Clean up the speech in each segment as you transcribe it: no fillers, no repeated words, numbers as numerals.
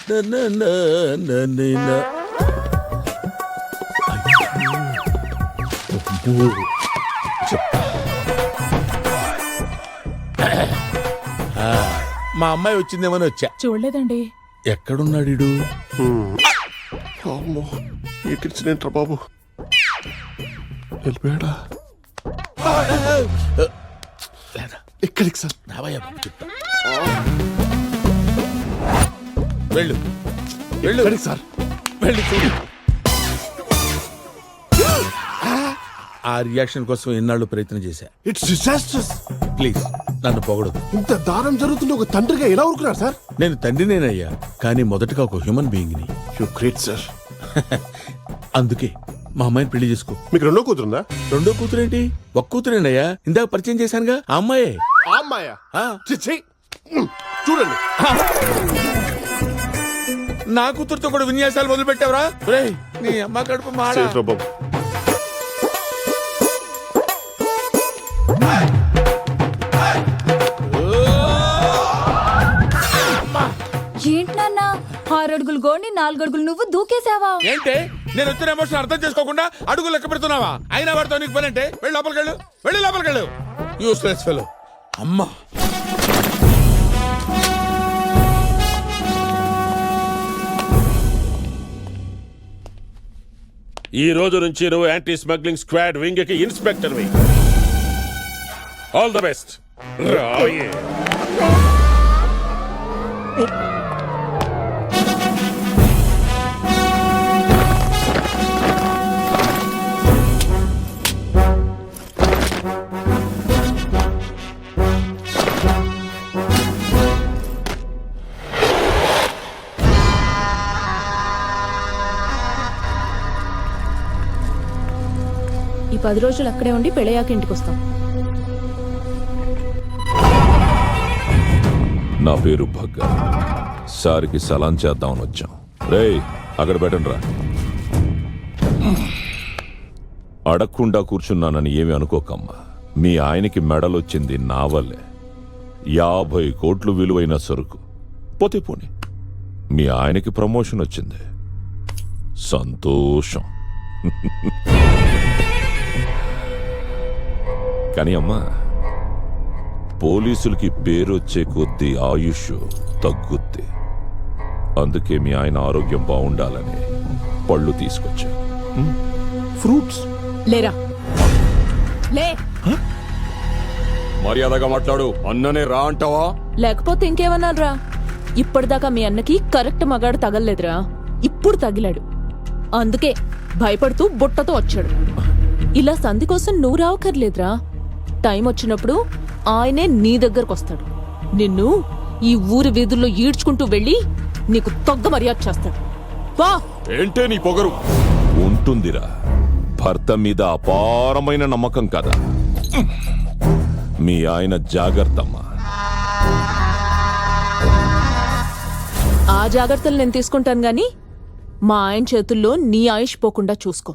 మా అమ్మాయి వచ్చిందేమని వచ్చా. చూడలేదండి. ఎక్కడున్నాడు? అమ్మో ఈ కిచెన్ ఏంట్రా బాబు, వెళ్ళిపోయాడా? ఎక్కడికి సార్? రావయ్యా బాబు, చెప్తా. వెళ్ళు వెళ్ళు. ఎక్కడికి సార్? వెళ్ళి చూడు. ఆ రియాక్షన్ కోసం ఎన్నాళ్ళు ప్రయత్నం చేశా. It's disasters. ప్లీజ్ నన్ను పొగడదు. ఇంత దారుణం జరుగుతుంటే ఒక తండ్రిగా ఎలా ఊరుకున్నారు సార్? నేను తండ్రినేనయ్యా, కానీ మొదటగా ఒక హ్యూమన్ బీయింగ్ ని. You great sir. అందుకే మా అమ్మాయిని పెళ్లి చేసుకో. మీకు రెండో కూతురుందా? రెండో కూతురేంటి, ఒక్క కూతురేనయ్యా. ఇందాక పరిచయం చేశానుగా ఆ అమ్మాయే. ఆ అమ్మాయా? ఛీ, చూడండి. నా కూతురుతో కూడా విన్యాసాలు మొదలు పెట్టావరా? నీ అమ్మ కడుపు మాడ. సేఫ్ రా బాబు. ఏంటి నాన్న, 6 అడుగులు గోడిని 4 అడుగులు నువ్వు దూకేసావా? ఏంటి నేను వచ్చిన ఎమోషన్ అర్థం చేసుకోకుండా అడుగులు లెక్క పెడుతున్నావా? అయినా వాడితో నీకు పని అంటే వెళ్ళి లోపలికెళ్ళు, వెళ్ళి లోపలికెళ్ళు. Useless fellow. అమ్మా ఈ రోజు నుంచి నువ్వు యాంటీ స్మగ్లింగ్ స్క్వాడ్ వింగ్ కి inspector we. All the best. రాయే ఈ 10 రోజులు అక్కడే ఉండి పెళ్ళయ్యాక ఇంటికి వస్తాం. నా పేరు భగ్గ. సార్కి సలాం చేద్దామని వచ్చాం. రేయ్ అక్కడ పెట్టండి రా. అడగకుండా కూర్చున్నానని ఏమి అనుకోకమ్మా. మీ ఆయనకి మెడలొచ్చింది నా వల్లే. 50 కోట్లు విలువైన సరుకు పోతే పోనీ. మీ ఆయనకి ప్రమోషన్ వచ్చింది, సంతోషం. కానీ అమ్మా, పోలీసులకి పేరొచ్చే కొద్దీ ఆయుష్ తగ్గుద్ది. అందుకే మీ ఆయన ఆరోగ్యం బాగుండాలని పళ్ళు తీసుకొచ్చా. ఫ్రూట్స్. లేరా లే. మర్యాదగా మాట్లాడు. అన్ననే రా అంటావా? లేకపోతే ఇంకేమన్నారా? ఇప్పటిదాకా మీ అన్నకి కరెక్ట్ మగాడు తగలలేదురా, ఇప్పుడు తగిలాడు. అందుకే భయపడుతూ బుట్టతో వచ్చాడు. ఇలా సంధి కోసం నువ్వు రావక్కర్లేదురా. టైం వచ్చినప్పుడు ఆయనే నీ దగ్గరకు వస్తాడు. నిన్ను ఈ ఊరి వీధుల్లో ఈడ్చుకుంటూ వెళ్ళి నీకు తగ్గ మర్యాద చేస్తాడు. వా. ఏంటే నీ పొగరు? ఉంటుందిరా, భర్త మీద అపారమైన నమ్మకం కదా. మీ ఆయన జాగ్రత్తమ్మా. ఆ జాగ్రత్తలు నేను తీసుకుంటాను గాని మా ఆయన చేతుల్లో నీ ఆయుష్ పోకుండా చూసుకో.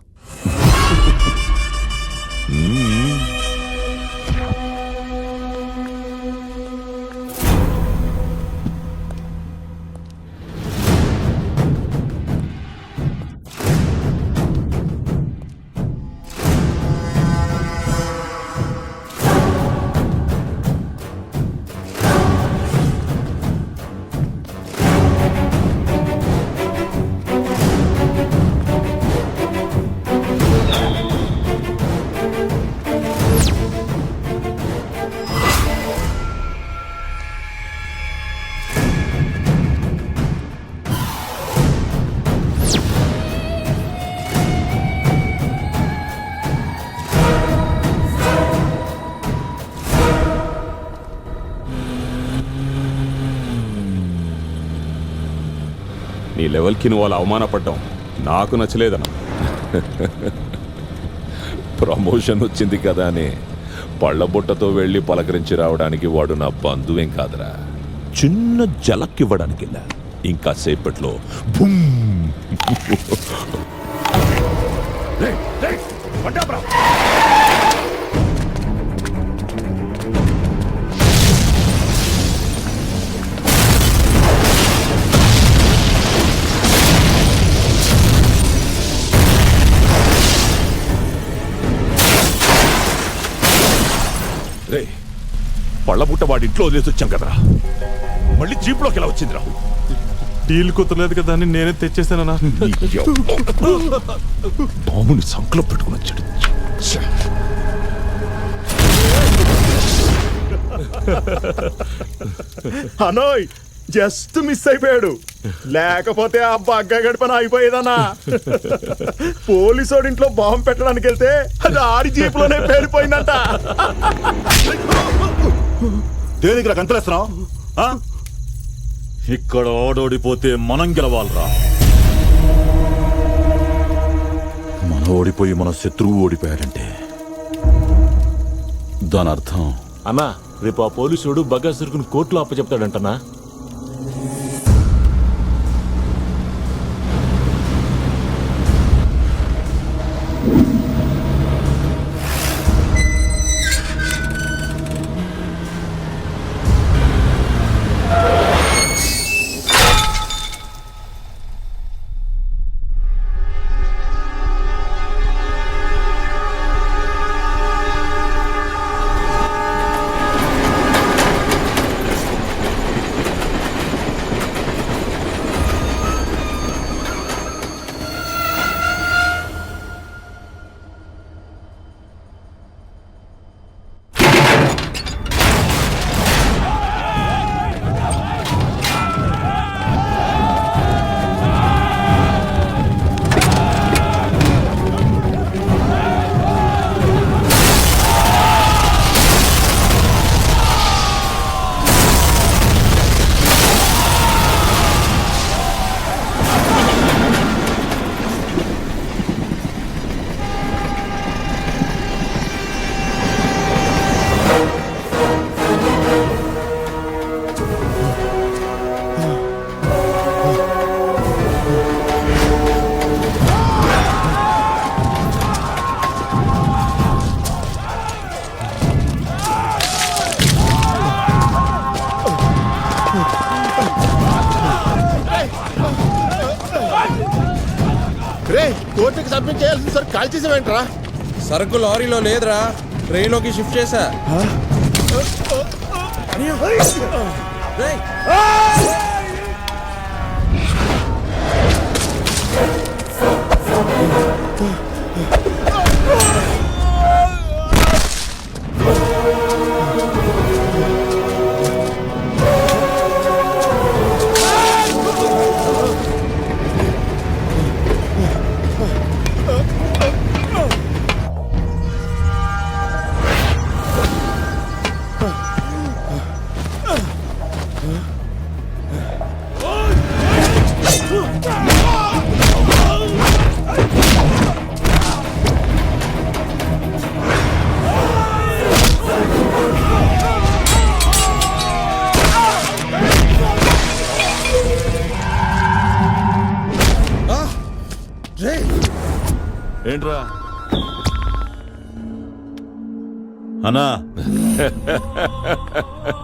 నీ లెవెల్కి నువ్వు అలా అవమానపడ్డాం నాకు నచ్చలేదన్న. ప్రమోషన్ వచ్చింది కదా అని పళ్ళబుట్టతో వెళ్ళి పలకరించి రావడానికి వాడు నా బంధువేం కాదురా. చిన్న జలక్కివ్వడానికి వెళ్ళా. ఇంకా సేపట్లో బుమ్. పళ్ళబుట్ట వాడి ఇంట్లో వదిలేసి వచ్చాం కదరా మళ్ళీ జీప్లోకి ఎలా వచ్చిందిరా డీల్ కుదరలేదు కదా అని నేనే తెచ్చేసానన్నా. బాముని సంకలో పెట్టుకుని వచ్చాడు ఛ. అనోయ్ జస్ట్ మిస్ అయిపోయాడు, లేకపోతే ఆ బగ్గ గడిపన అయిపోయేదన్నా. పోలీసోడి ఇంట్లో బాంబు పెట్టడానికి వెళ్తే అది ఆడి జీపులోనే పేలిపోయిందంట. దేనికి కంతలేస్తున్నావు? ఇక్కడ ఓడోడిపోతే మనం గెలవాలరా. మనం ఓడిపోయి మన శత్రువు ఓడిపోయాడంటే దాని అర్థం అన్నా రేపు ఆ పోలీసుడు బగాసురుకుని కోర్టులో అప్పచెప్తాడంటనా? రే కోర్టుకి సబ్మిట్ చేయాల్సింది సార్, కాల్ చేసేవేంట్రా? సరుకు లారీలో లేదురా, ట్రైన్లోకి షిఫ్ట్ చేశా. రేయ్, ఏంట్రా అన్నా?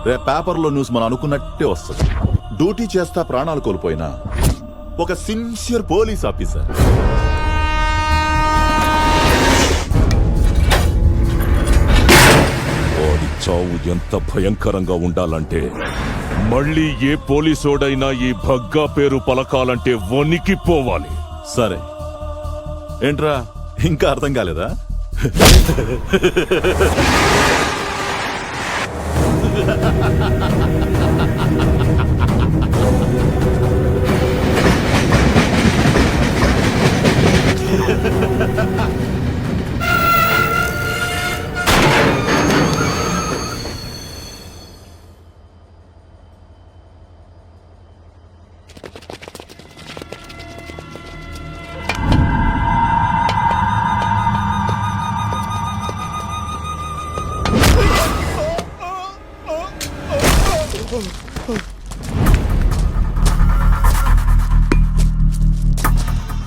రేపు పేపర్లో న్యూస్ మనం అనుకున్నట్టే వస్తుంది. డ్యూటీ చేస్తా ప్రాణాలు కోల్పోయినా ఒక సిన్సియర్ పోలీస్ ఆఫీసర్ వాడి చావు ఎంత భయంకరంగా ఉండాలంటే మళ్ళీ ఏ పోలీసోడైనా ఈ భగ్గా పేరు పలకాలంటే వణికిపోవాలి. సరే ఏంట్రా ఇంకా అర్థం కాలేదా?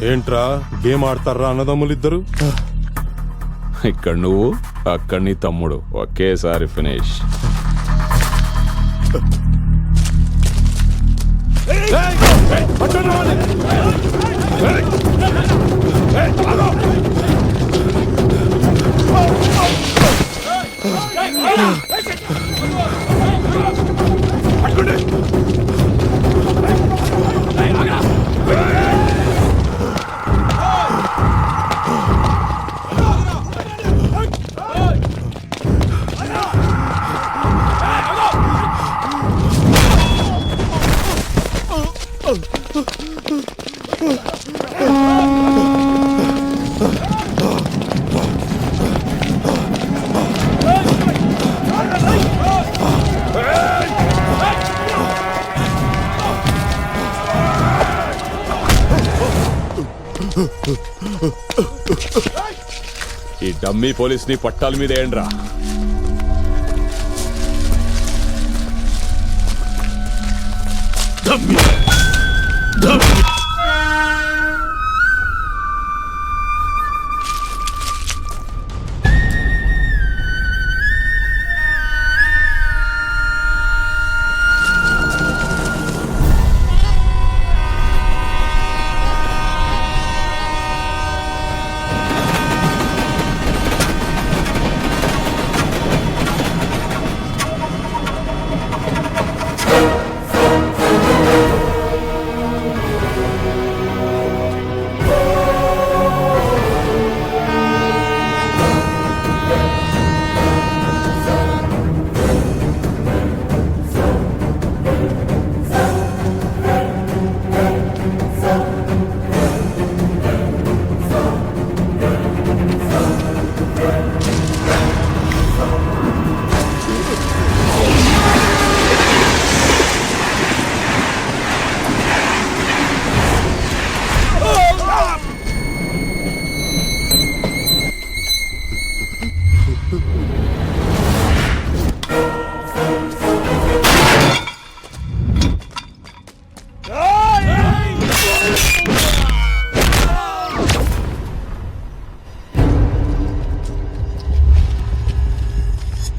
ఏంట్రా గేమ్ ఆడతారా అన్నదమ్ములిద్దరు? ఇక్కడ నువ్వు అక్కడ నీ తమ్ముడు ఒకేసారి ఫినిష్. ఈ డమ్మీ పోలీస్ ని పట్టాల మీద ఏంట్రా?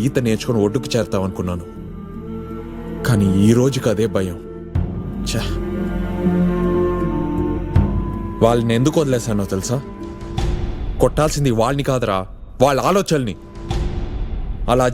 ఈత నేర్చుకుని ఒడ్డుకు చేరుతాం అనుకున్నాను, కానీ ఈ రోజుకి అదే భయం. ఛ! వాళ్ళని ఎందుకు వదిలేశానో తెలుసా? కొట్టాల్సింది వాళ్ళని కాదురా, వాళ్ళ ఆలోచనల్ని. అలా